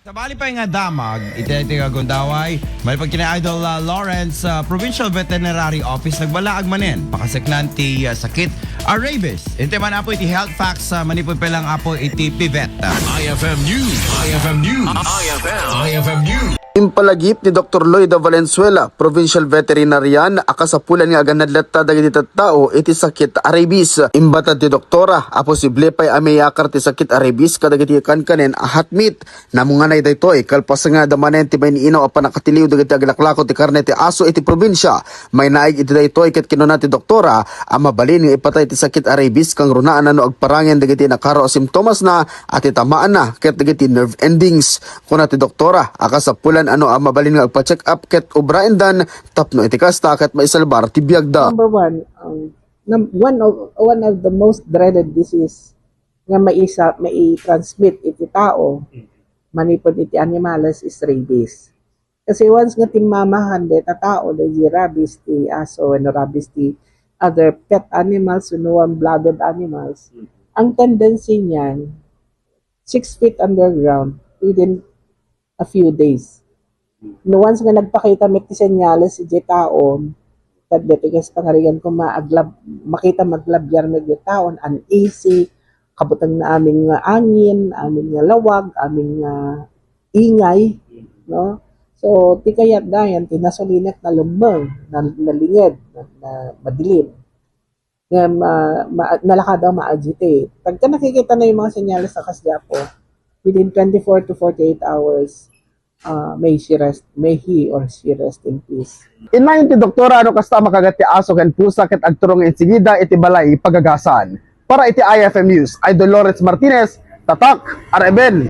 Sabali pa nga damag, iti nga gundaway, malipag kina Idol Lawrence Provincial Veterinary Office nagbalaag manen, pakasaknan ti sakit rabies. Iti man apo iti health facts manipod pa lang apo iti pivet. IFM News. IFM News. IFM News. Impalagip ni Dr. Lloyd Valenzuela, Provincial Veterinarian, akasapulan nga ganadlatta dagiti tattao iti sakit rabies. Imbatan ti doktora, a posible pa'y ameyakar ti sakit rabies kadagiti kankanen ahat meat. Namunganay daytoy kalpas nga damanen ti may niinaw a panakatiliw dagiti aglaklako ti karne ti aso iti probinsya. May naig iti daytoy ket kinuna ti doktora, a mabalin nga ipatay ti sakit rabies kang runaan ano agparangin dagiti nakaro simptomas na at itamaan na ket dagiti nerve endings. Kuna ti doktora, akasapulan ano ang mabalin nga agpa-check up ket ubraendan tapno iti kasta ket maisalbar ti biagda. Number one of the most dreaded disease nga mai-transmit iti tao manipod iti animals is rabies. Kasi once nga timamahan deta tao dahil rabies ti aso and rabies ti other pet animals, warm-blooded animals, ang tendency niyan 6 feet underground within a few days. No, once nga nagpakita met ti senyales si taon, kad betigas pangarigan ko makita maglabyar na taon, uneasy, kabutang na aming nga angin, aming nga lawag, aming nga ingay, no? So, ti kayat dayan, tinasulinet na lumang, na lingid, na madilim, nga nalakad daw ma-agitate. Pagka nakikita na yung mga senyales sa kasyapo, within 24 to 48 hours, may he or she rest in peace. Inmayon ti doktora ano kasta makagati aso ken pusa ket agturong insigida iti balay pagagasan. Para iti IFM News, Idol Lawrence Martinez, Tatak, RMN.